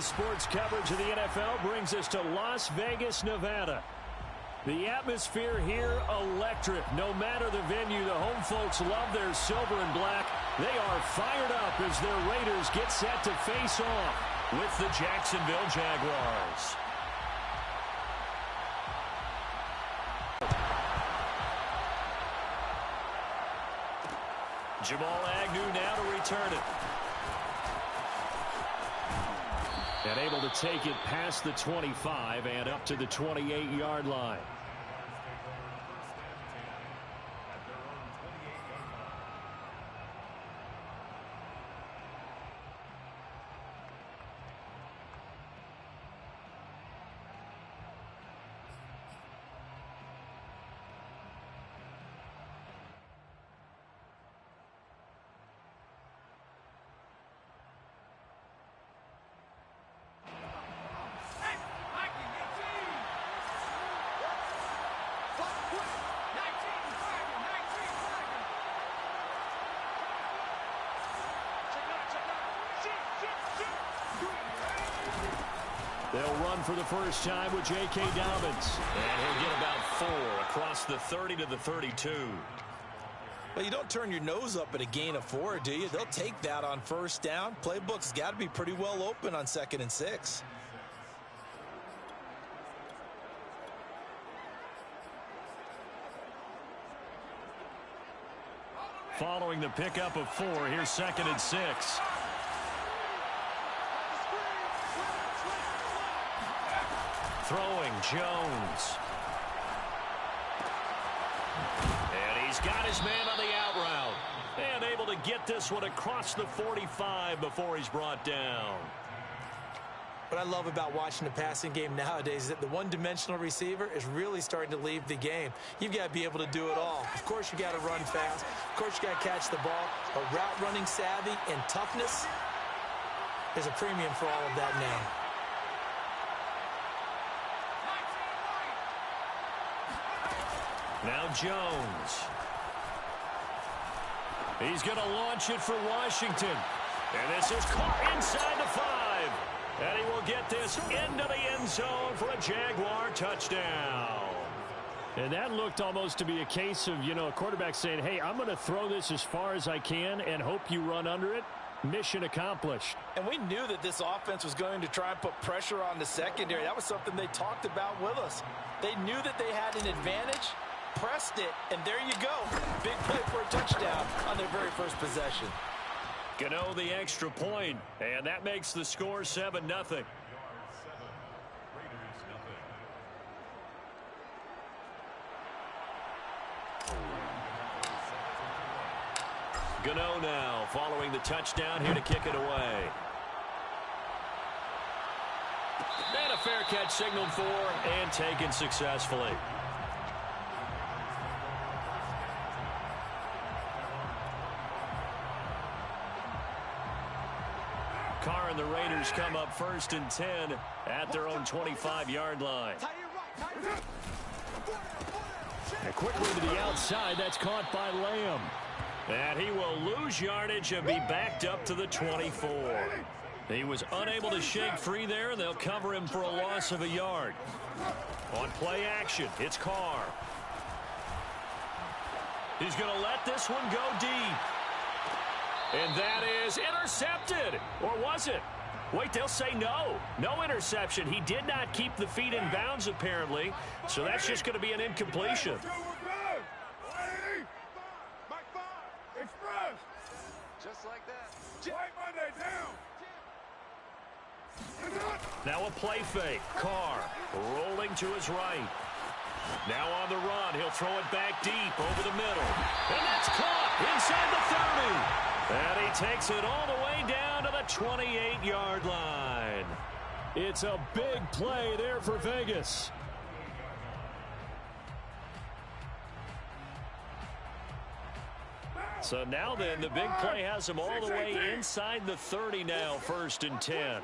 Today's sports coverage of the NFL brings us to Las Vegas, Nevada. The atmosphere here, electric. No matter the venue, the home folks love their silver and black. They are fired up as their Raiders get set to face off with the Jacksonville Jaguars. Jamal Agnew now to return it. And able to take it past the 25 and up to the 28-yard line. They'll run for the first time with J.K. Dobbins. And he'll get about 4 across the 30 to the 32. Well, you don't turn your nose up at a gain of 4, do you? They'll take that on first down. Playbook's got to be pretty well open on 2nd and 6. Following the pickup of 4, here's 2nd and 6. Throwing Jones. And he's got his man on the out route. And able to get this one across the 45 before he's brought down. What I love about watching the passing game nowadays is that the one-dimensional receiver is really starting to leave the game. You've got to be able to do it all. Of course, you got to run fast. Of course, you got to catch the ball. But route running savvy and toughness is a premium for all of that now. Now Jones. He's going to launch it for Washington. And this is caught inside the 5. And he will get this into the end zone for a Jaguar touchdown. And that looked almost to be a case of, a quarterback saying, hey, I'm going to throw this as far as I can and hope you run under it. Mission accomplished. And we knew that this offense was going to try and put pressure on the secondary. That was something they talked about with us. They knew that they had an advantage, pressed it, and there you go. Big play for a touchdown on their very first possession. Gano the extra point, and that makes the score 7-0. Gano now following the touchdown here to kick it away. And a fair catch signaled for and taken successfully. Carr and the Raiders come up 1st and 10 at their own 25-yard line. And quickly to the outside, that's caught by Lamb. And he will lose yardage and be backed up to the 24. He was unable to shake free there, and they'll cover him for a loss of a yard. On play action, it's Carr. He's going to let this one go deep. And that is intercepted. Or was it? Wait, they'll say no. No interception. He did not keep the feet in bounds, apparently. So that's just going to be an incompletion. Just like that. White Monday down. Now a play fake. Carr rolling to his right. Now on the run. He'll throw it back deep over the middle. And that's caught inside the 30. And he takes it all the way down to the 28-yard line. It's a big play there for Vegas. So now then, the big play has him all the way inside the 30 now, 1st and 10.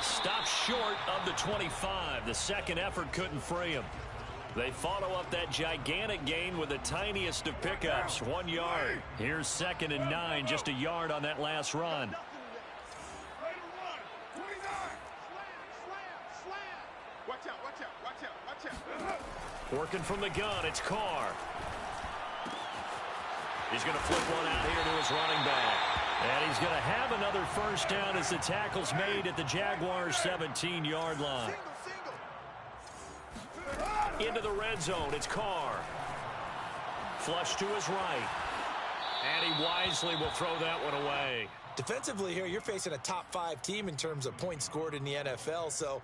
Stopped short of the 25. The second effort couldn't free him. They follow up that gigantic gain with the tiniest of pickups, 1 yard. Here's 2nd and 9, just a yard on that last run. Working from the gun, it's Carr. He's going to flip one out here to his running back. And he's going to have another first down as the tackle's made at the Jaguars' 17-yard line. Into the red zone, it's Carr. Flush to his right. And he wisely will throw that one away. Defensively here, you're facing a top-5 team in terms of points scored in the NFL. So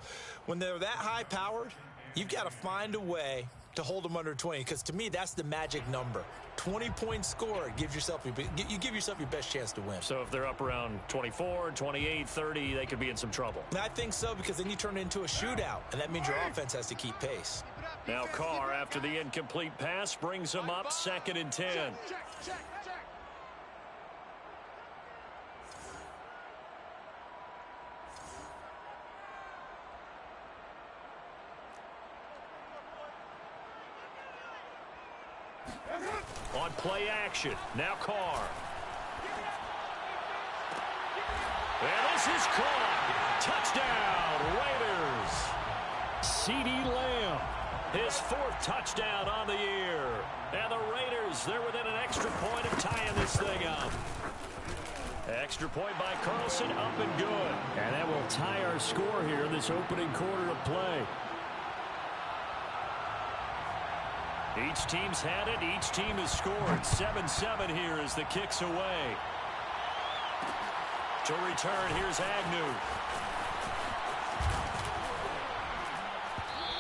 when they're that high-powered, you've got to find a way to hold them under 20, because to me, that's the magic number. 20 points scored gives yourself you give yourself your best chance to win. So if they're up around 24, 28, 30, they could be in some trouble. And I think so, because then you turn it into a shootout, and that means your offense has to keep pace. Now Carr, after the incomplete pass, brings him up 2nd and 10. On play action, now Carr. And this is caught. Touchdown, Raiders. CeeDee Lamb, his 4th touchdown on the year. And the Raiders, they're within an extra point of tying this thing up. Extra point by Carlson, up and good. And that will tie our score here in this opening quarter of play. Each team's had it. Each team has scored. 7-7 here as the kick's away. To return, here's Agnew.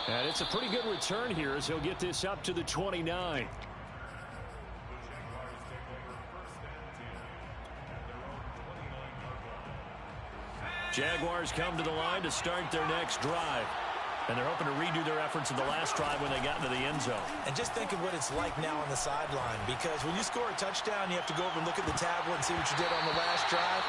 And it's a pretty good return here as he'll get this up to the 29. Jaguars come to the line to start their next drive. And they're hoping to redo their efforts in the last drive when they got into the end zone. And just think of what it's like now on the sideline, because when you score a touchdown, you have to go over and look at the tablet and see what you did on the last drive.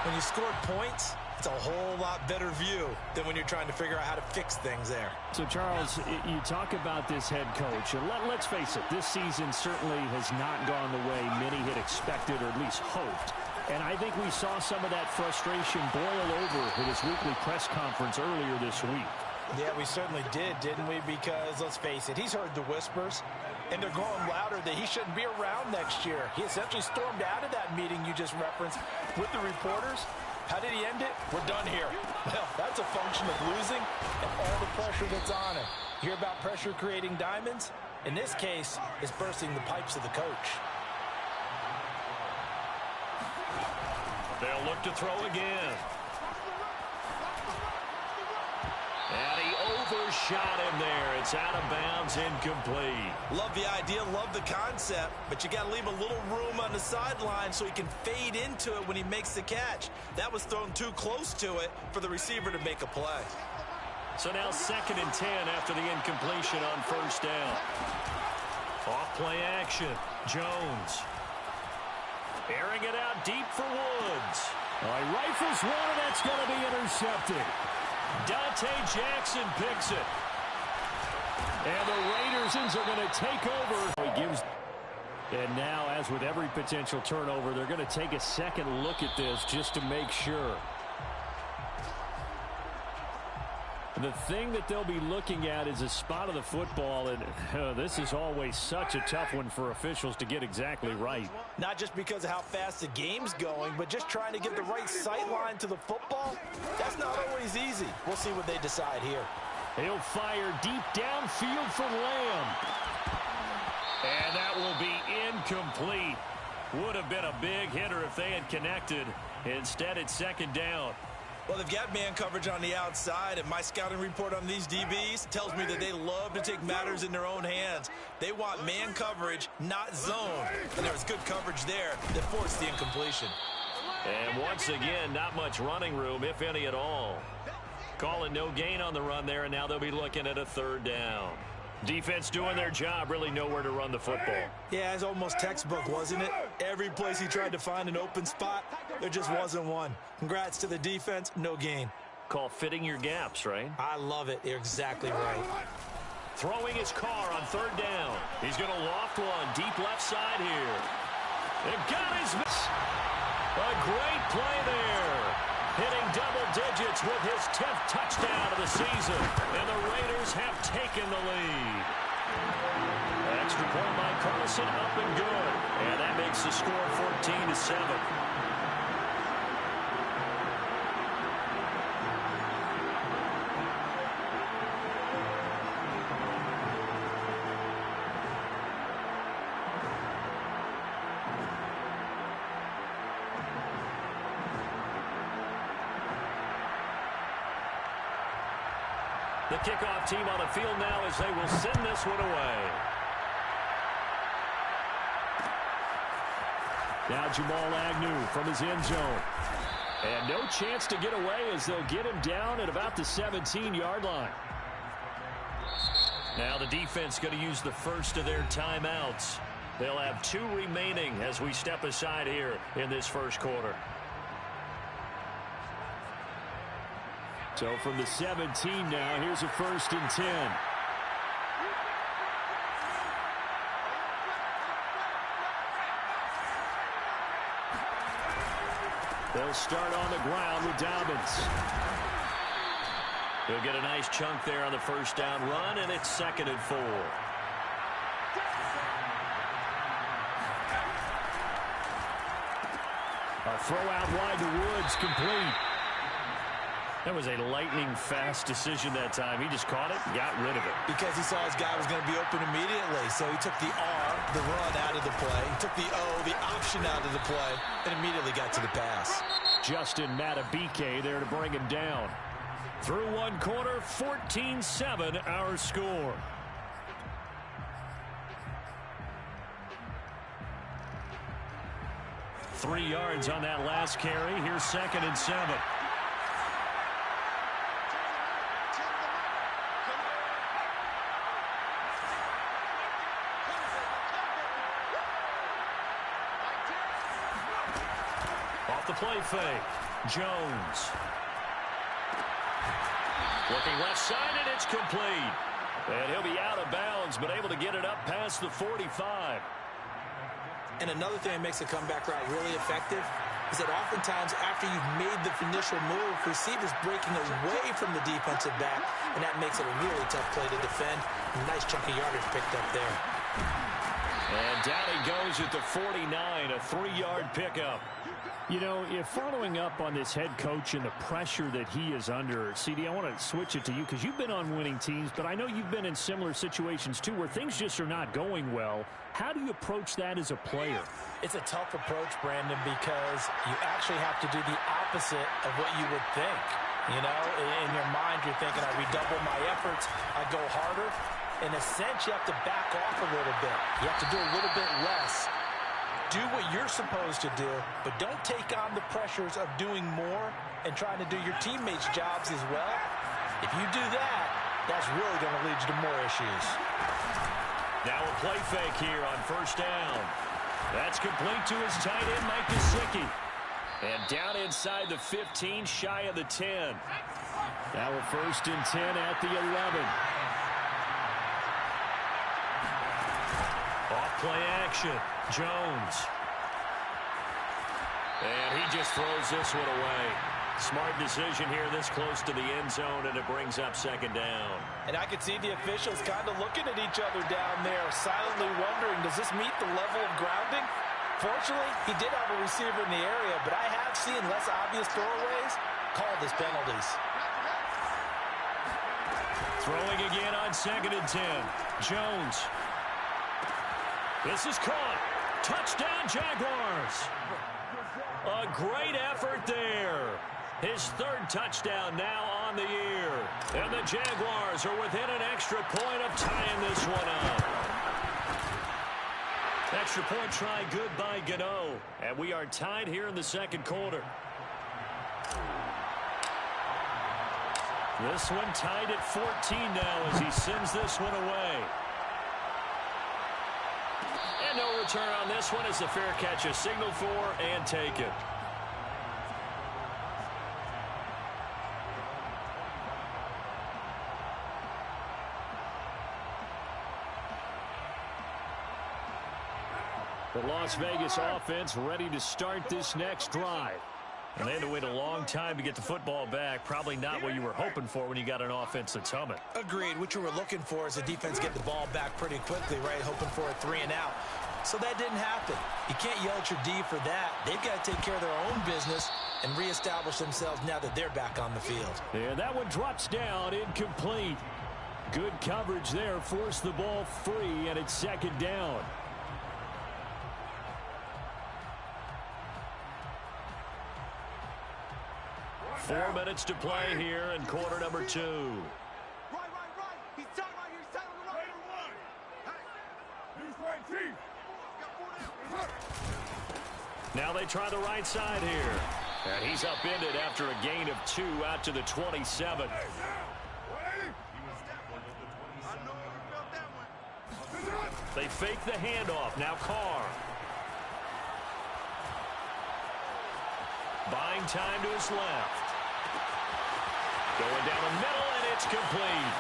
When you scored points, it's a whole lot better view than when you're trying to figure out how to fix things there. So, Charles, you talk about this head coach. And let's face it, this season certainly has not gone the way many had expected or at least hoped. And I think we saw some of that frustration boil over at his weekly press conference earlier this week. Yeah, we certainly did, didn't we? Because, let's face it, he's heard the whispers, and they're growing louder that he shouldn't be around next year. He essentially stormed out of that meeting you just referenced with the reporters. How did he end it? We're done here. Well, that's a function of losing and all the pressure that's on him. You hear about pressure creating diamonds? In this case, it's bursting the pipes of the coach. They'll look to throw again. And he overshot him there. It's out of bounds, incomplete. Love the idea, love the concept, but you got to leave a little room on the sideline so he can fade into it when he makes the catch. That was thrown too close to it for the receiver to make a play. So now 2nd and 10 after the incompletion on first down. Off play action. Jones. Airing it out deep for Woods. He rifles one, and that's going to be intercepted. Dante Jackson picks it. And the Raiders are going to take over. And now, as with every potential turnover, they're going to take a second look at this just to make sure. The thing that they'll be looking at is a spot of the football, and this is always such a tough one for officials to get exactly right. Not just because of how fast the game's going, but just trying to get the right sight line to the football. That's not always easy. We'll see what they decide here. He'll fire deep downfield for Lamb. And that will be incomplete. Would have been a big hitter if they had connected. Instead, it's 2nd down. Well, they've got man coverage on the outside, and my scouting report on these DBs tells me that they love to take matters in their own hands. They want man coverage, not zone. And there was good coverage there that forced the incompletion. And once again, not much running room, if any at all. Calling no gain on the run there, and now they'll be looking at a 3rd down. Defense doing their job, really nowhere to run the football. Yeah, it's almost textbook, wasn't it? Every place he tried to find an open spot, there just wasn't one. Congrats to the defense, no gain. Call fitting your gaps, right? I love it. You're exactly right. Throwing his car on third down. He's going to loft one deep left side here. They've got his miss. A great play there. Hitting double digits with his 10th touchdown of the season. And the Raiders have taken the lead. Extra point by Carlson, up and good. And that makes the score 14-7. The kickoff team on the field now as they will send this one away. Now Jamal Agnew from his end zone. And no chance to get away as they'll get him down at about the 17-yard line. Now the defense going to use the first of their timeouts. They'll have 2 remaining as we step aside here in this first quarter. So from the 17 now, here's a 1st and 10. They'll start on the ground with Dobbins. He'll get a nice chunk there on the first down run, and it's 2nd and 4. A throw out wide to Woods, complete. That was a lightning-fast decision that time. He just caught it and got rid of it. Because he saw his guy was going to be open immediately. So he took the R, the run, out of the play. He took the O, the option, out of the play, and immediately got to the pass. Justin Matabike there to bring him down. Through one quarter, 14-7 our score. Three yards on that last carry. Here's 2nd and 7. Off the play fake. Jones. Looking left side, and it's complete. And he'll be out of bounds, but able to get it up past the 45. And another thing that makes a comeback route really effective is that oftentimes after you've made the initial move, receivers breaking away from the defensive back, and that makes it a really tough play to defend. A nice chunk of yardage picked up there. And down he goes at the 49, a 3-yard pickup. You know, if following up on this head coach and the pressure that he is under, CD, I want to switch it to you because you've been on winning teams, but I know you've been in similar situations too where things just are not going well. How do you approach that as a player? It's a tough approach, Brandon, because you actually have to do the opposite of what you would think. You know, in your mind, you're thinking, I redouble my efforts, I go harder. In a sense, you have to back off a little bit. You have to do a little bit less. Do what you're supposed to do, but don't take on the pressures of doing more and trying to do your teammates' jobs as well. If you do that, that's really going to lead you to more issues. Now a play fake here on first down. That's complete to his tight end, Mike Gesicki. And down inside the 15, shy of the 10. Now a 1st and 10 at the 11. Off play action. Jones. And he just throws this one away. Smart decision here this close to the end zone, and it brings up 2nd down. And I could see the officials kind of looking at each other down there, silently wondering, does this meet the level of grounding? Fortunately, he did have a receiver in the area, but I have seen less obvious throwaways called as penalties. Throwing again on 2nd and 10. Jones. This is caught. Touchdown, Jaguars. A great effort there. His 3rd touchdown now on the year. And the Jaguars are within an extra point of tying this one up. Extra point try good by Gano. And we are tied here in the 2nd quarter. This one tied at 14 now as he sends this one away. And no return on this one as the fair catch is signaled for and taken. The Las Vegas offense ready to start this next drive. And they had to wait a long time to get the football back. Probably not what you were hoping for when you got an offense that's humming. Agreed. What you were looking for is the defense get the ball back pretty quickly, right? Hoping for a 3 and out. So that didn't happen. You can't yell at your D for that. They've got to take care of their own business and reestablish themselves now that they're back on the field. Yeah, that one drops down, incomplete. Good coverage there, forced the ball free, and it's second down. Four minutes to play here in quarter number 2. Right. He's tied right here. He's tied on the right. Hey. He's right, chief. Now they try the right side here. And he's upended after a gain of 2 out to the 27. They fake the handoff. Now Carr. Buying time to his left. Going down the middle, and it's complete.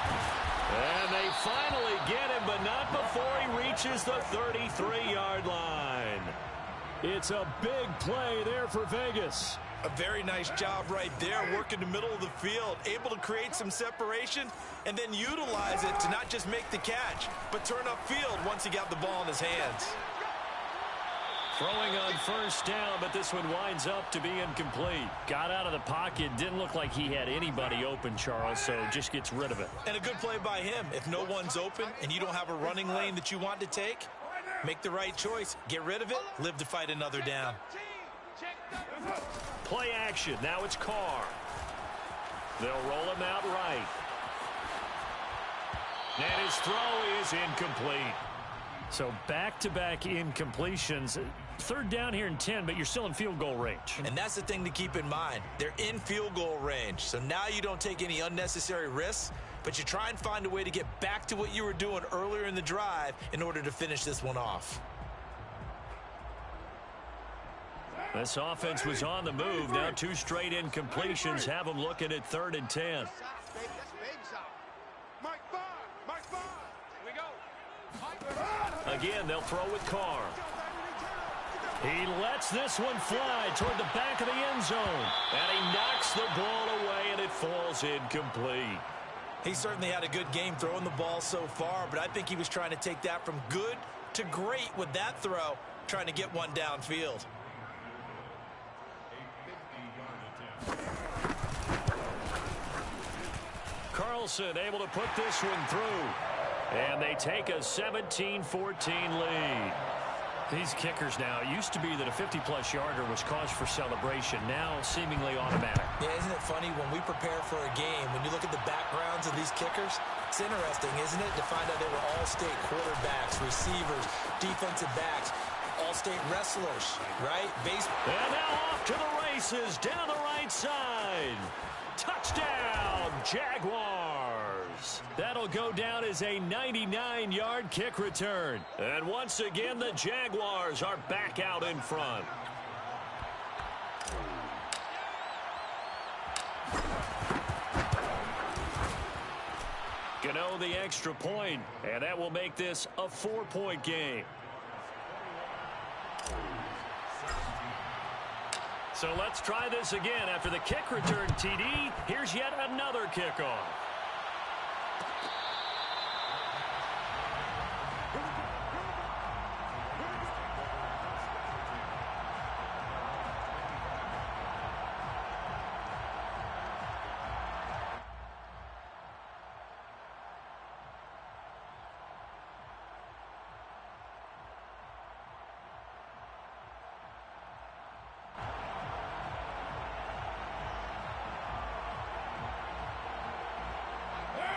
And they finally get him, but not before he reaches the 33-yard line. It's a big play there for Vegas. A very nice job right there, working the middle of the field, able to create some separation, and then utilize it to not just make the catch, but turn upfield once he got the ball in his hands. Throwing on first down, but this one winds up to be incomplete. Got out of the pocket, didn't look like he had anybody open, Charles, so just gets rid of it. And a good play by him. If no one's open and you don't have a running lane that you want to take, make the right choice. Get rid of it, live to fight another down. Play action. Now it's Carr. They'll roll him out right. And his throw is incomplete. So back-to-back incompletions. Third down here and 10, but you're still in field goal range. And that's the thing to keep in mind. They're in field goal range. So now you don't take any unnecessary risks, but you try and find a way to get back to what you were doing earlier in the drive in order to finish this one off. This offense was on the move. Now 2 straight incompletions have them looking at 3rd and 10. Again, they'll throw with Carr. He lets this one fly toward the back of the end zone. And he knocks the ball away, and it falls incomplete. He certainly had a good game throwing the ball so far, but I think he was trying to take that from good to great with that throw, trying to get one downfield. Carlson able to put this one through. And they take a 17-14 lead. These kickers now, it used to be that a 50-plus yarder was cause for celebration. Now seemingly automatic. Yeah, isn't it funny when we prepare for a game, when you look at the backgrounds of these kickers, it's interesting, isn't it, to find out they were all-state quarterbacks, receivers, defensive backs, all-state wrestlers, right? And now off to the races, down the right side. Touchdown, Jaguars. That'll go down as a 99-yard kick return. And once again, the Jaguars are back out in front. Gano the extra point, and that will make this a 4-point game. So let's try this again. After the kick return TD, here's yet another kickoff.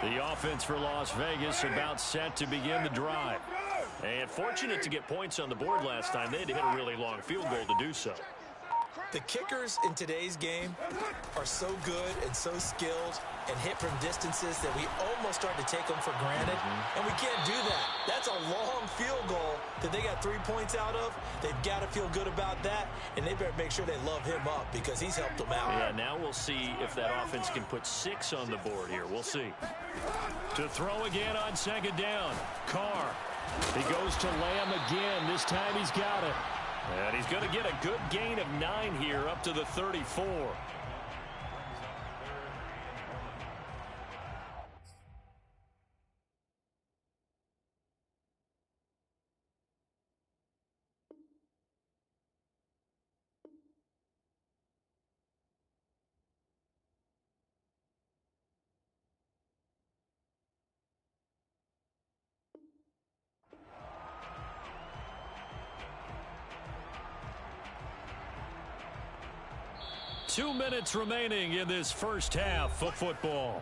The offense for Las Vegas about set to begin the drive. And fortunate to get points on the board last time. They had to hit a really long field goal to do so. The kickers in today's game are so good and so skilled and hit from distances that we almost start to take them for granted. And we can't do that. That's a long field goal that they got 3 points out of. They've got to feel good about that, and they better make sure they love him up because he's helped them out. Yeah, now we'll see if that offense can put 6 on the board here. We'll see. To throw again on second down. Carr He goes to Lamb again. This time he's got it. And he's going to get a good gain of 9 here up to the 34. Two minutes remaining in this first half of football.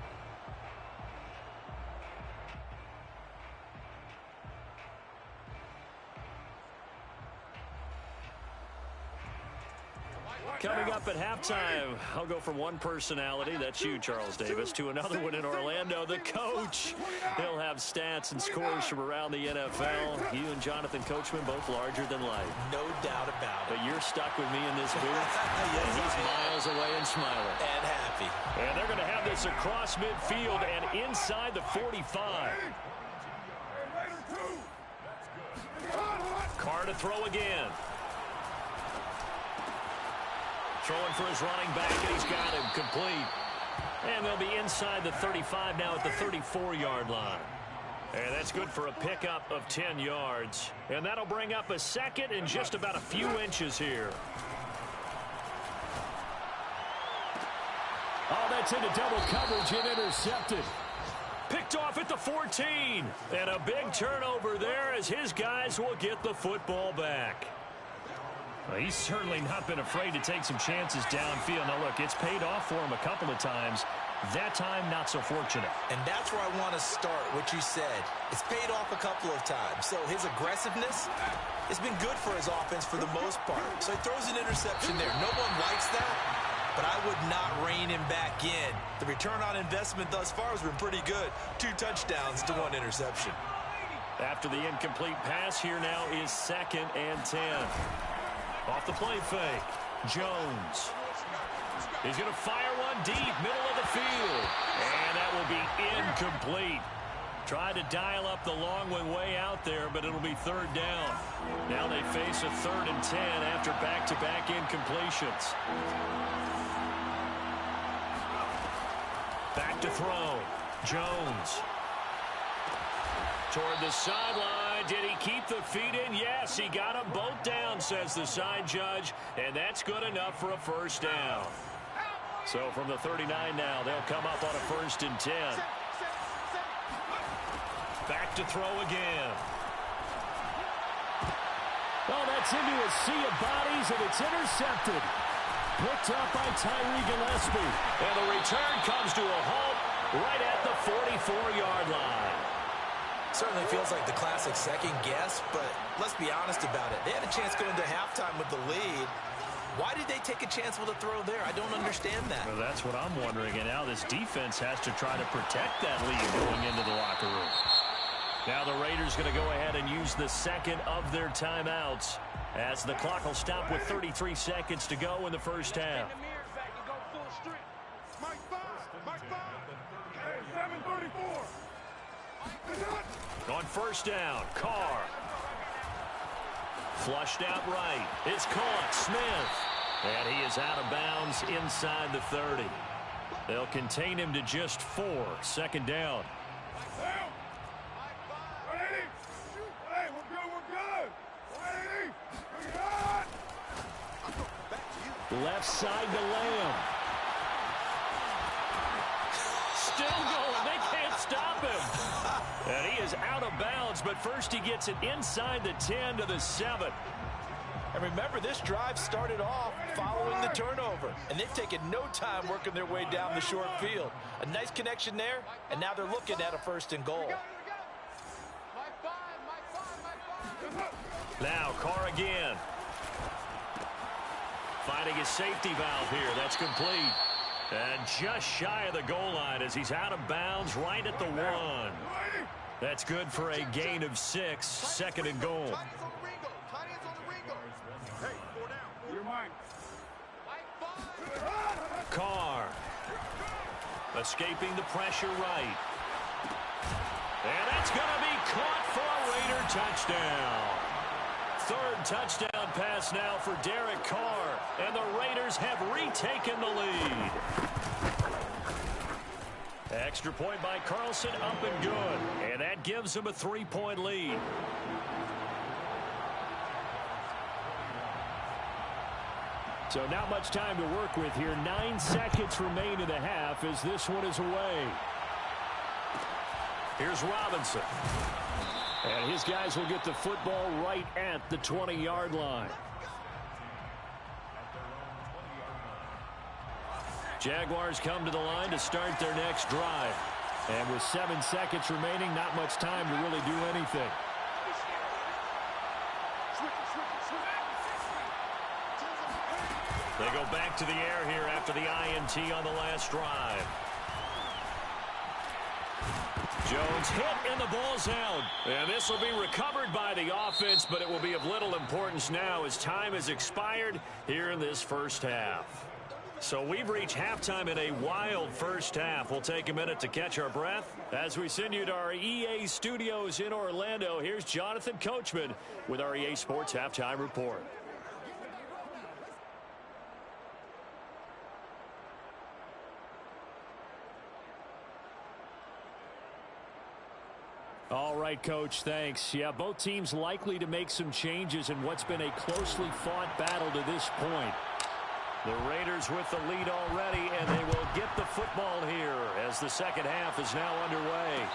Coming up at halftime, I'll go from one personality, that's you, Charles Davis, to another one in Orlando, the coach. He'll have stats and scores from around the NFL. You and Jonathan Coachman, both larger than life. No doubt about it. But you're stuck with me in this booth. And he's miles away and smiling. And happy. And they're going to have this across midfield and inside the 45. Carr to throw again. Throwing for his running back, and he's got him complete. And they'll be inside the 35 now at the 34-yard line. And that's good for a pickup of 10 yards. And that'll bring up a second and just about a few inches here. Oh, that's into double coverage and intercepted. Picked off at the 14. And a big turnover there as his guys will get the football back. Well, he's certainly not been afraid to take some chances downfield. Now, look, it's paid off for him a couple of times. That time, not so fortunate. And that's where I want to start, what you said. It's paid off a couple of times. So his aggressiveness has been good for his offense for the most part. So he throws an interception there. No one likes that, but I would not rein him back in. The return on investment thus far has been pretty good. 2 touchdowns to 1 interception. After the incomplete pass, here now is 2nd and 10. Off the play fake, Jones. He's going to fire one deep, middle of the field. And that will be incomplete. Tried to dial up the long one way out there, but it'll be 3rd down. Now they face a 3rd and 10 after back-to-back incompletions. Back to throw, Jones. Toward the sideline. Did he keep the feet in? Yes, he got them both down, says the side judge, and that's good enough for a 1st down. So from the 39 now, they'll come up on a 1st and 10. Back to throw again. Oh, that's into a sea of bodies, and it's intercepted. Picked up by Tyree Gillespie. And the return comes to a halt right at the 44-yard line. Certainly feels like the classic second guess, but let's be honest about it. They had a chance going into halftime with the lead. Why did they take a chance with a throw there? I don't understand that. Well, that's what I'm wondering. And now this defense has to try to protect that lead going into the locker room. Now the Raiders going to go ahead and use the 2nd of their timeouts as the clock will stop with 33 seconds to go in the first half. On 1st down, Carr. Flushed out right. It's caught. Smith. And he is out of bounds inside the 30. They'll contain him to just 4. 2nd down. Left side to Lamb. Still going. They can't stop him. And he is out of bounds, but first he gets it inside the 10 to the 7. And remember, this drive started off following the turnover, and they've taken no time working their way down the short field. A nice connection there, and now they're looking at a 1st and goal. Now Carr again. Finding his safety valve here. That's complete. And just shy of the goal line as he's out of bounds right at the 1. That's good for a gain of 6. 2nd and goal. Carr. Escaping the pressure right. And that's going to be caught for a Raider touchdown. Third touchdown pass now for Derek Carr, and the Raiders have retaken the lead. Extra point by Carlson, up and good, and that gives them a 3-point lead. So not much time to work with here. 9 seconds remain in the half as this one is away. Here's Robinson. And his guys will get the football right at the 20-yard line. Jaguars come to the line to start their next drive. And with 7 seconds remaining, not much time to really do anything. They go back to the air here after the INT on the last drive. Jones hit and the ball's out. And this will be recovered by the offense, but it will be of little importance now as time has expired here in this first half. So we've reached halftime in a wild first half. We'll take a minute to catch our breath as we send you to our EA studios in Orlando. Here's Jonathan Coachman with our EA Sports Halftime Report. All right, Coach, thanks. Yeah, both teams likely to make some changes in what's been a closely fought battle to this point. The Raiders with the lead already, and they will get the football here as the second half is now underway.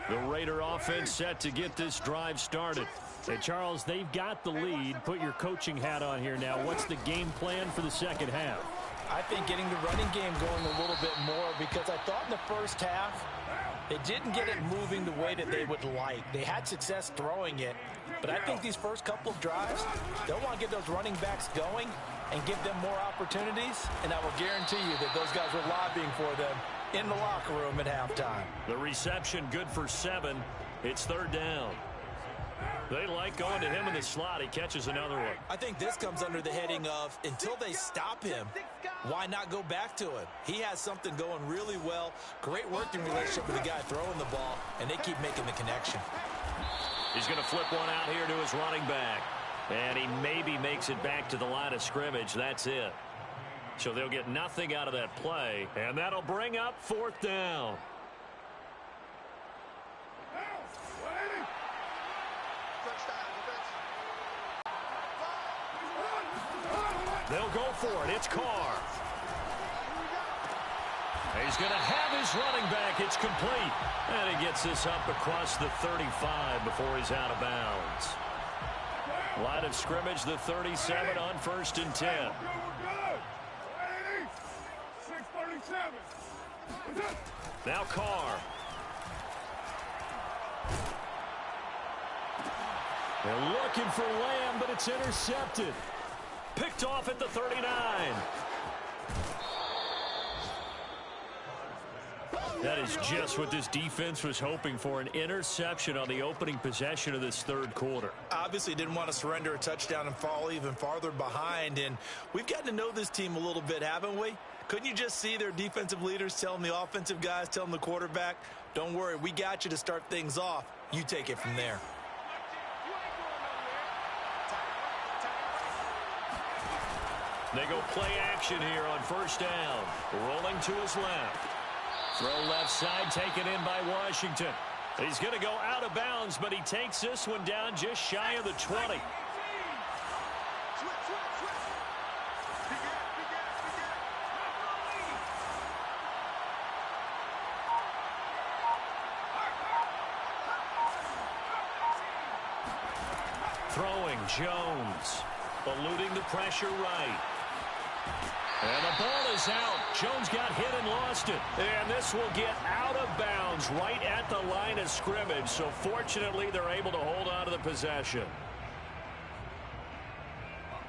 The Raider offense set to get this drive started. Hey, Charles, they've got the lead. Put your coaching hat on here now. What's the game plan for the second half? I think getting the running game going a little bit more, because I thought in the first half they didn't get it moving the way that they would like. They had success throwing it, but I think these first couple of drives, they'll want to get those running backs going and give them more opportunities, and I will guarantee you that those guys were lobbying for them in the locker room at halftime. The reception good for 7. It's third down. They like going to him in the slot. He catches another one. I think this comes under the heading of until they stop him, why not go back to him? He has something going really well. Great working relationship with the guy throwing the ball, and they keep making the connection. He's going to flip one out here to his running back. And he maybe makes it back to the line of scrimmage. That's it. So they'll get nothing out of that play, and that'll bring up fourth down. They'll go for it. It's Carr. He's going to have his running back. It's complete. And he gets this up across the 35 before he's out of bounds. Line of scrimmage, the 37 on 1st and 10. Now Carr. They're looking for Lamb, but it's intercepted. Picked off at the 39. That is just what this defense was hoping for, an interception on the opening possession of this third quarter. Obviously didn't want to surrender a touchdown and fall even farther behind, and we've gotten to know this team a little bit, haven't we? Couldn't you just see their defensive leaders telling the offensive guys, telling the quarterback, don't worry, we got you to start things off. You take it from there. They go play action here on first down. Rolling to his left. Throw left side taken in by Washington. He's going to go out of bounds, but he takes this one down just shy of the 20. Throwing Jones. Eluding the pressure right. And the ball is out. Jones got hit and lost it. And this will get out of bounds right at the line of scrimmage. So fortunately, they're able to hold on to the possession.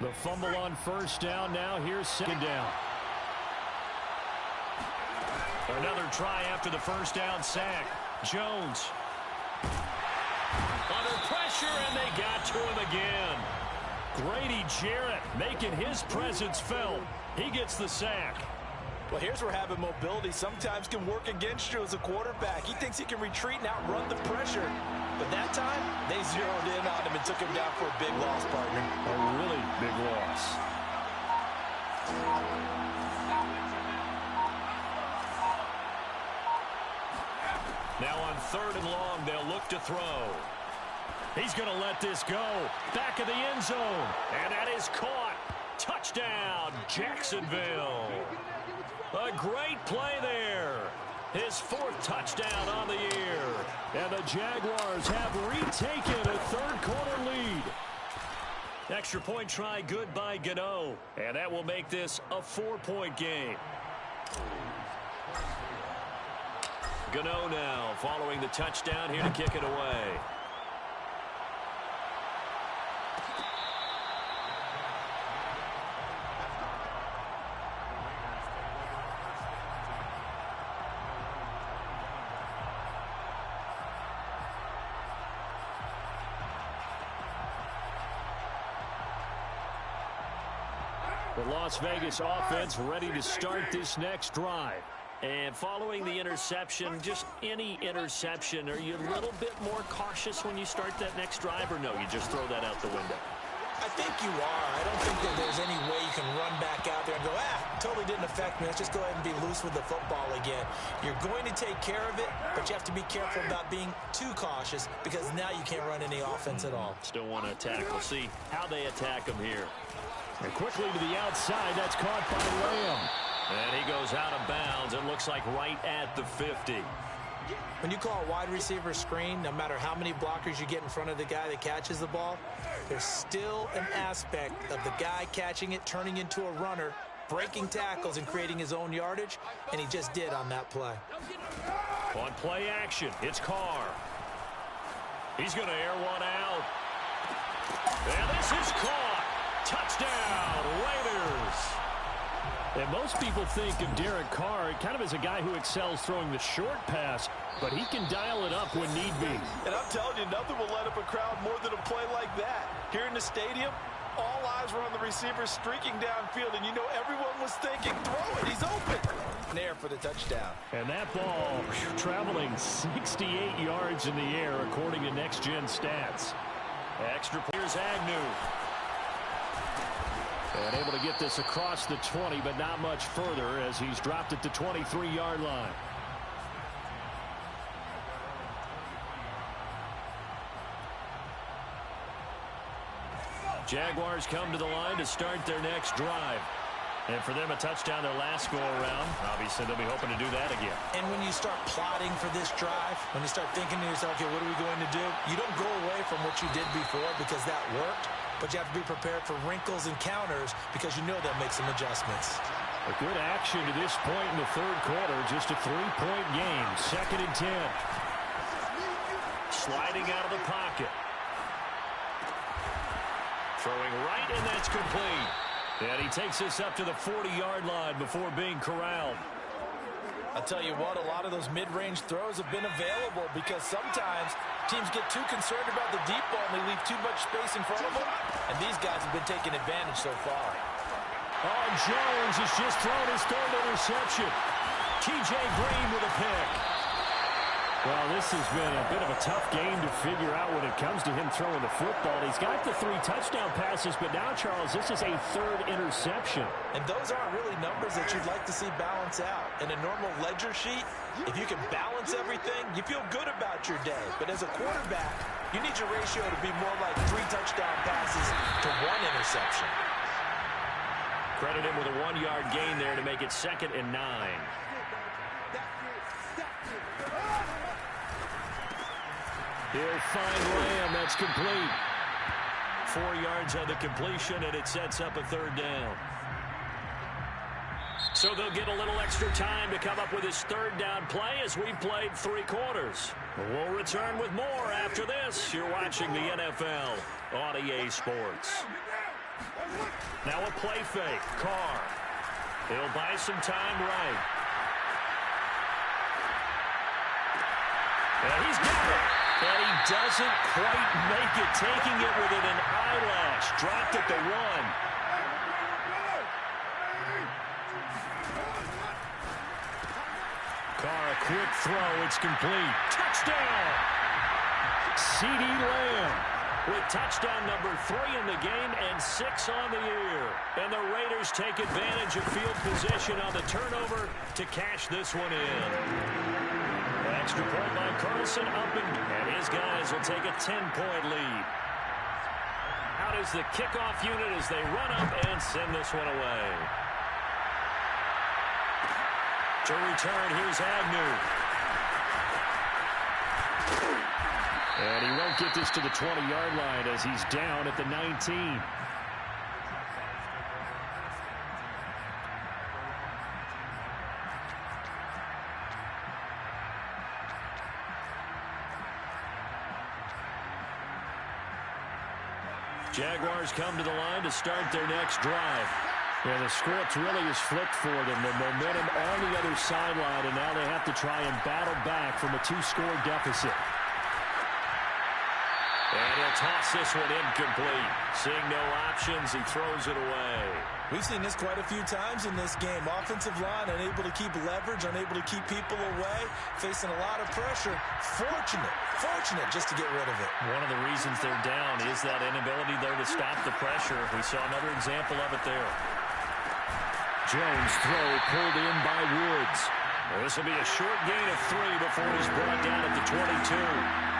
The fumble on first down. Now here's second down. Another try after the first down sack. Jones. Under pressure, and they got to him again. Grady Jarrett making his presence felt. He gets the sack. Well, here's where having mobility sometimes can work against you as a quarterback. He thinks he can retreat and outrun the pressure. But that time, they zeroed in on him and took him down for a big loss, partner. A really big loss. Now on 3rd and long, they'll look to throw. He's going to let this go. Back of the end zone. And that is caught. Touchdown, Jacksonville. A great play there. His 4th touchdown on the year. And the Jaguars have retaken a 3rd quarter lead. Extra point try good by Gano. And that will make this a 4-point game. Gano now following the touchdown here to kick it away. The Las Vegas offense ready to start this next drive. And following the interception, just any interception, are you a little bit more cautious when you start that next drive, or no, you just throw that out the window? I think you are. I don't think that there's any way you can run back out there and go, totally didn't affect me. Let's just go ahead and be loose with the football again. You're going to take care of it, but you have to be careful about being too cautious because now you can't run any offense at all. Still want to attack. We'll see how they attack him here. And quickly to the outside, that's caught by Lamb. And he goes out of bounds. It looks like right at the 50. When you call a wide receiver screen, no matter how many blockers you get in front of the guy that catches the ball, there's still an aspect of the guy catching it, turning into a runner, breaking tackles and creating his own yardage, and he just did on that play. On play action, it's Carr. He's going to air one out. And this is caught. Touchdown, Raiders. And most people think of Derek Carr kind of as a guy who excels throwing the short pass, but he can dial it up when need be. And I'm telling you, nothing will light up a crowd more than a play like that. Here in the stadium, all eyes were on the receiver streaking downfield, and you know everyone was thinking, throw it, he's open. There for the touchdown. And that ball traveling 68 yards in the air, according to Next Gen Stats. Extra players Agnew. And able to get this across the 20, but not much further as he's dropped it to 23-yard line. Jaguars come to the line to start their next drive. And for them, a touchdown their last go-around. Obviously, they'll be hoping to do that again. And when you start plotting for this drive, when you start thinking to yourself, okay, what are we going to do? You don't go away from what you did before because that worked. But you have to be prepared for wrinkles and counters because you know they'll make some adjustments. A good action to this point in the 3rd quarter. Just a 3-point game. 2nd and 10. Sliding out of the pocket. Throwing right, and that's complete. And he takes this up to the 40-yard line before being corralled. I'll tell you what, a lot of those mid-range throws have been available because sometimes teams get too concerned about the deep ball and they leave too much space in front of them. And these guys have been taking advantage so far. Oh, Jones has just thrown his 3rd interception. T.J. Green with a pick. Well, this has been a bit of a tough game to figure out when it comes to him throwing the football. He's got the 3 touchdown passes, but now, Charles, this is a 3rd interception. And those aren't really numbers that you'd like to see balance out. In a normal ledger sheet, if you can balance everything, you feel good about your day. But as a quarterback, you need your ratio to be more like 3 touchdown passes to 1 interception. Credit him with a 1-yard gain there to make it 2nd and 9. He'll find Lamb. That's complete. 4 yards on the completion, and it sets up a 3rd down. So they'll get a little extra time to come up with his 3rd down play as we've played 3 quarters. We'll return with more after this. You're watching the NFL on EA Sports. Now a play fake. Carr. He'll buy some time right. And he's got it. And he doesn't quite make it, taking it within an eyelash. Dropped at the 1. Carr, a quick throw. It's complete. Touchdown! C.D. Lamb with touchdown number 3 in the game and 6 on the year. And the Raiders take advantage of field position on the turnover to cash this one in. Extra point by Carlson up, and his guys will take a 10-point lead. Out is the kickoff unit as they run up and send this one away. To return, here's Agnew. And he won't get this to the 20-yard line as he's down at the 19. Jaguars come to the line to start their next drive. Yeah, the script really is flipped for them. The momentum on the other sideline, and now they have to try and battle back from a 2-score deficit. And he'll toss this one incomplete. Seeing no options, he throws it away. We've seen this quite a few times in this game. Offensive line unable to keep leverage, unable to keep people away, facing a lot of pressure. Fortunate just to get rid of it. One of the reasons they're down is that inability, though, to stop the pressure. We saw another example of it there. Jones' throw pulled in by Woods. This will be a short gain of 3 before he's brought down at the 22.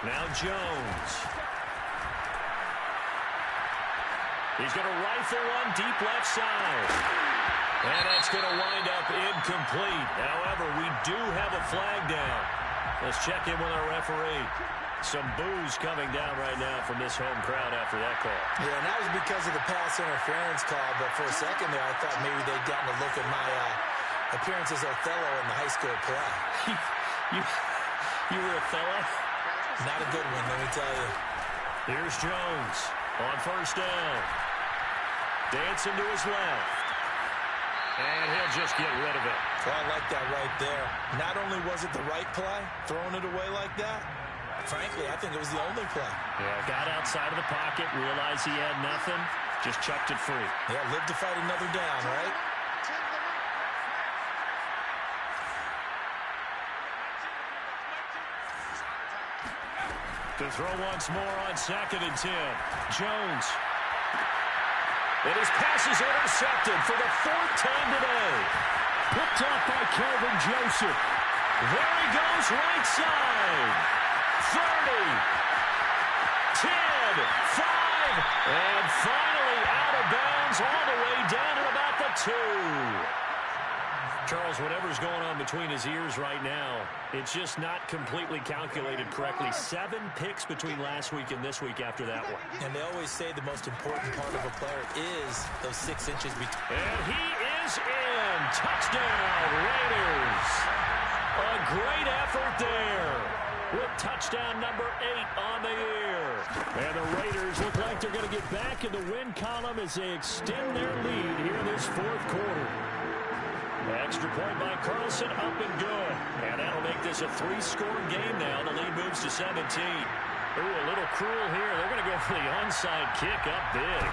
Now Jones. He's going to rifle one deep left side. And that's going to wind up incomplete. However, we do have a flag down. Let's check in with our referee. Some boos coming down right now from this home crowd after that call. Yeah, and that was because of the pass interference call. But for a second there, I thought maybe they'd gotten a look at my appearance as Othello in the high school play. You were Othello? Not a good one, let me tell you. Here's Jones on first down. Dancing to his left. And he'll just get rid of it. Well, I like that right there. Not only was it the right play, throwing it away like that, frankly, I think it was the only play. Yeah, got outside of the pocket, realized he had nothing, just chucked it free. Yeah, live to fight another down, right? To throw once more on 2nd and 10. Jones. And his pass is intercepted for the 4th time today. Picked off by Kelvin Joseph. There he goes, right side. 30. 10. 5. And finally out of bounds all the way down to about the 2. Charles, whatever's going on between his ears right now, it's just not completely calculated correctly. 7 picks between last week and this week after that one. And they always say the most important part of a player is those 6 inches between. And he is in. Touchdown, Raiders. A great effort there with touchdown number 8 on the year. And the Raiders look like they're going to get back in the win column as they extend their lead here in this 4th quarter. Extra point by Carlson, up and good. And that'll make this a 3-score game now. The lead moves to 17. Ooh, a little cruel here. They're going to go for the onside kick up big.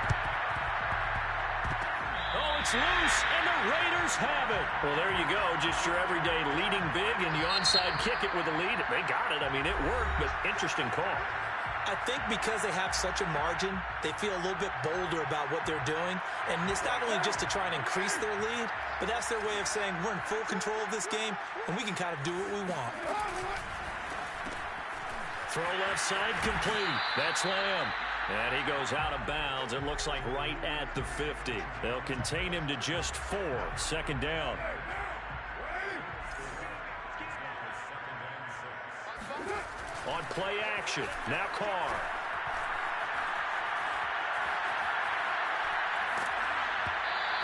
Oh, it's loose, and the Raiders have it. Well, there you go. Just your everyday leading big, and the onside kick it with a lead. They got it. I mean, it worked, but interesting call. I think because they have such a margin, they feel a little bit bolder about what they're doing. And it's not only just to try and increase their lead, but that's their way of saying we're in full control of this game, and we can kind of do what we want. Throw left side complete. That's Lamb. And he goes out of bounds. It looks like right at the 50. They'll contain him to just 4. 2nd down. On play action. Now Carr.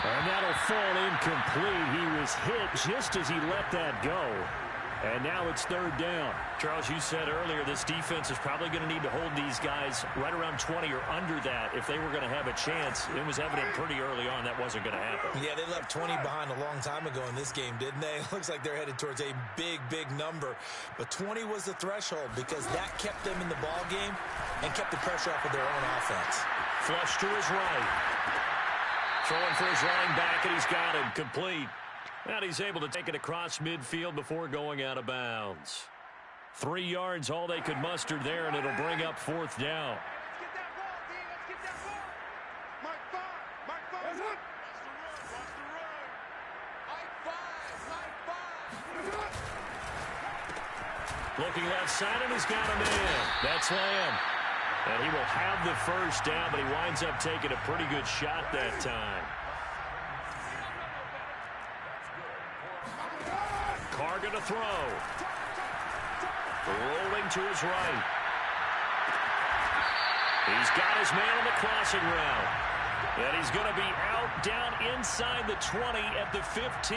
And that'll fall incomplete. He was hit just as he let that go. And now it's third down. Charles, you said earlier this defense is probably going to need to hold these guys right around 20 or under that if they were going to have a chance. It was evident pretty early on that wasn't going to happen. Yeah, they left 20 behind a long time ago in this game, didn't they? It looks like they're headed towards a big, big number. But 20 was the threshold because that kept them in the ball game and kept the pressure off of their own offense. Flush to his right. Throwing for his running back, and he's got him complete. And he's able to take it across midfield before going out of bounds. 3 yards, all they could muster there, and it'll bring up fourth down. Let's get that ball, D. Let's get that ball. Mark 5. Mark 5. Watch the run. Watch the run. Mike 5. Mike 5. Looking left side, and he's got a man. That's Lamb. And he will have the first down, but he winds up taking a pretty good shot that time. Carr going to throw. Rolling to his right. He's got his man on the crossing route. And he's going to be out down inside the 20 at the 15.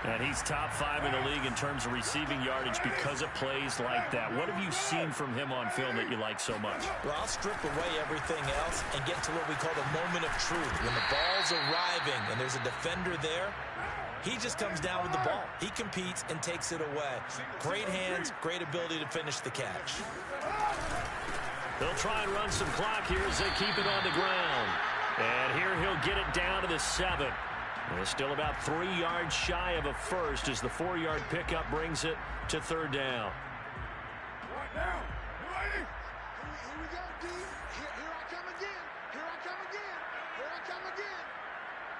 And he's top 5 in the league in terms of receiving yardage because of plays like that. What have you seen from him on film that you like so much? Well, I'll strip away everything else and get to what we call the moment of truth. When the ball's arriving and there's a defender there, he just comes down with the ball. He competes and takes it away. Great hands, great ability to finish the catch. They'll try and run some clock here as they keep it on the ground. And here he'll get it down to the 7. And it's still about 3 yards shy of a first as the 4-yard pickup brings it to third down. Right now. Ready? Here we go, D. Here I come again. Here I come again. Here I come again.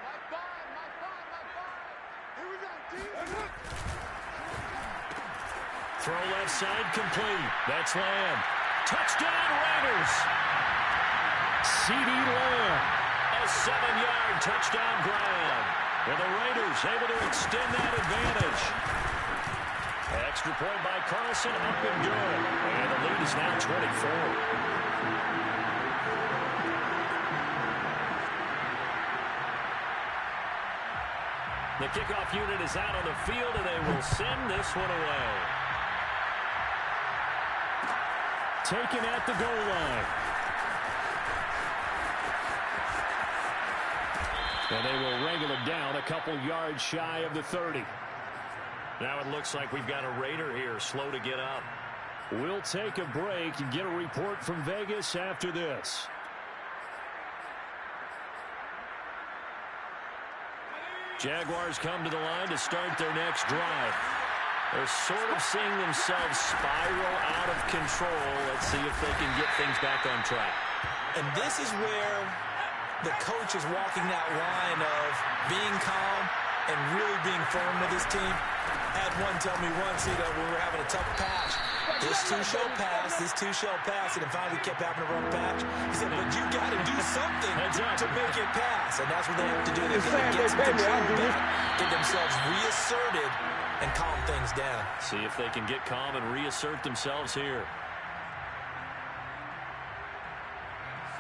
Mike 5. Mike 5. Mike 5. Here we go, D. Throw left side complete. That's Lamb. Touchdown Raiders. CeeDee Lamb. A 7-yard touchdown grab. And the Raiders able to extend that advantage. Extra point by Carlson, up and good. And the lead is now 24. The kickoff unit is out on the field, and they will send this one away. Taken at the goal line. And they will wrangle it down a couple yards shy of the 30. Now it looks like we've got a Raider here, slow to get up. We'll take a break and get a report from Vegas after this. Jaguars come to the line to start their next drive. They're sort of seeing themselves spiral out of control. Let's see if they can get things back on track. And this is where the coach is walking that line of being calm and really being firm with his team. I had one tell me once, when we were having a tough patch, this too shall pass, this too shall pass, and then finally we kept having a rough patch. He said, but you got to do something to make it pass, and that's what they have to do. They've got to get some control back, get themselves reasserted, and calm things down. See if they can get calm and reassert themselves here.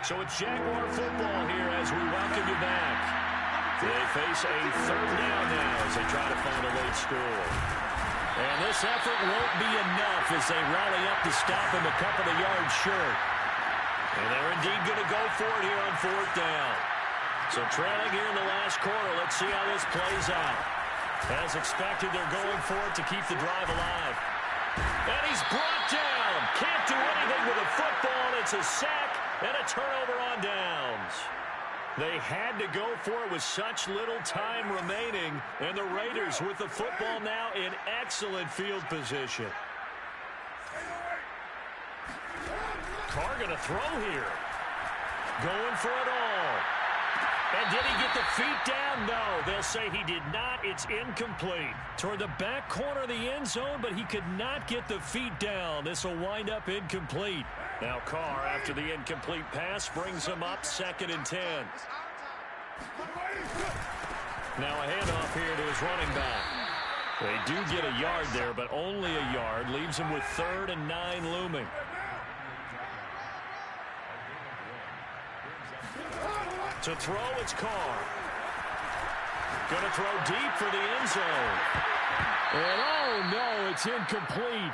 So it's Jaguar football here as we welcome you back. They face a third down now as they try to find a late score. And this effort won't be enough as they rally up to stop him a couple of yards short. And they're indeed going to go for it here on fourth down. So trailing here in the last quarter, let's see how this plays out. As expected, they're going for it to keep the drive alive. And he's brought down. Can't do anything with a football. It's a sack and a turnover on downs. They had to go for it with such little time remaining, and the Raiders with the football now in excellent field position. Carr going to throw here. Going for it all. And did he get the feet down? No, they'll say he did not. It's incomplete. Toward the back corner of the end zone, but he could not get the feet down. This will wind up incomplete. Now Carr, after the incomplete pass, brings him up 2nd and 10. Now a handoff here to his running back. They do get a yard there, but only a yard. Leaves him with 3rd and 9 looming. To throw, it's Carr. Going to throw deep for the end zone. And oh no, it's incomplete.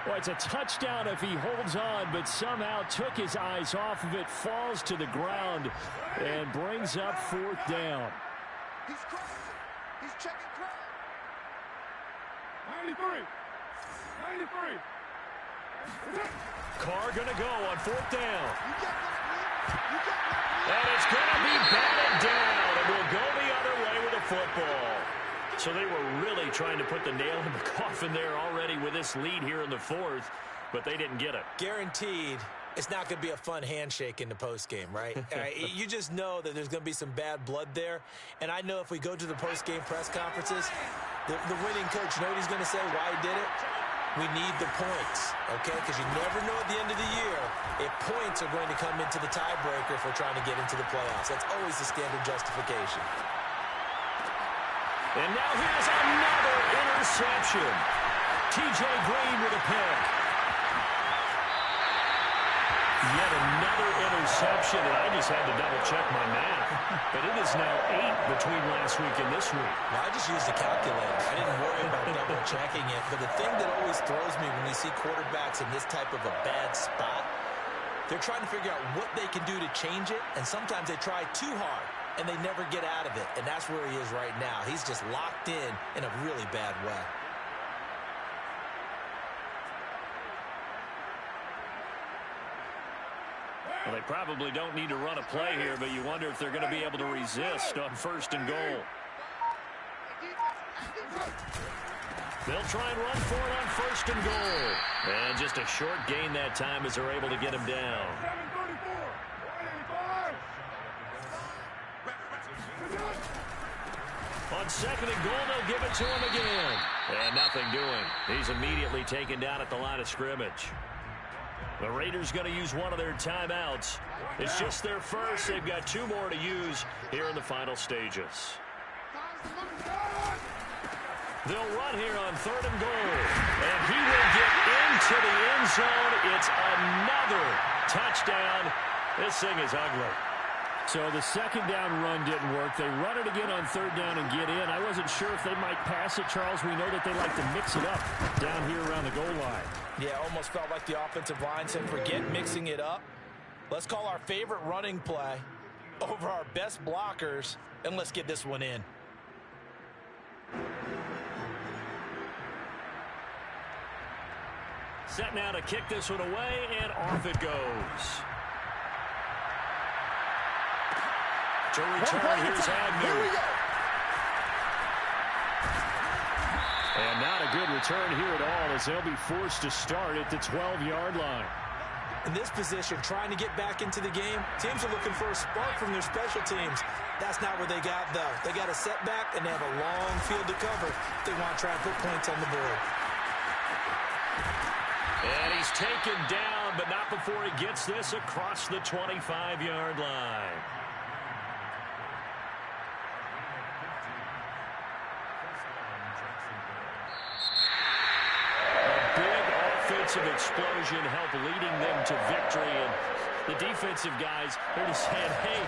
Well, it's a touchdown if he holds on, but somehow took his eyes off of it, falls to the ground, and brings up 4th down. He's crossing. He's checking crowd. 93. Carr going to go on 4th down. You got that, you got that. And it's going to be batted down, and will go the other way with the football. So they were really trying to put the nail in the coffin there already with this lead here in the 4th, but they didn't get it. Guaranteed it's not going to be a fun handshake in the postgame, right? You just know that there's going to be some bad blood there. And I know if we go to the postgame press conferences, the winning coach, you know what he's going to say, why he did it? We need the points, okay? Because you never know at the end of the year if points are going to come into the tiebreaker if we're trying to get into the playoffs. That's always the standard justification. And now here's another interception. T.J. Green with a pick. Yet another interception, and I just had to double-check my math. But it is now 8 between last week and this week. Well, I just used a calculator. I didn't worry about double-checking it. But the thing that always throws me when we see quarterbacks in this type of a bad spot, they're trying to figure out what they can do to change it, and sometimes they try too hard, and they never get out of it. And that's where he is right now. He's just locked in a really bad way. Well, they probably don't need to run a play here, but you wonder if they're going to be able to resist on 1st and goal. They'll try and run for it on 1st and goal. And just a short gain that time as they're able to get him down. On 2nd and goal, they'll give it to him again. And nothing doing. He's immediately taken down at the line of scrimmage. The Raiders going to use one of their timeouts. It's just their first. They've got 2 more to use here in the final stages. They'll run here on 3rd and goal. And he will get into the end zone. It's another touchdown. This thing is ugly. So the 2nd down run didn't work. They run it again on 3rd down and get in. I wasn't sure if they might pass it, Charles. We know that they like to mix it up down here around the goal line. Yeah, almost felt like the offensive line said, forget mixing it up. Let's call our favorite running play over our best blockers, and let's get this one in. Set now to kick this one away, and off it goes. To return, here's Agnew. And not a good return here at all, as they'll be forced to start at the 12-yard line. In this position, trying to get back into the game, teams are looking for a spark from their special teams. That's not what they got, though. They got a setback, and they have a long field to cover if they want to try and put points on the board. And he's taken down, but not before he gets this across the 25-yard line. Offensive explosion help leading them to victory, and the defensive guys, they're just saying, hey,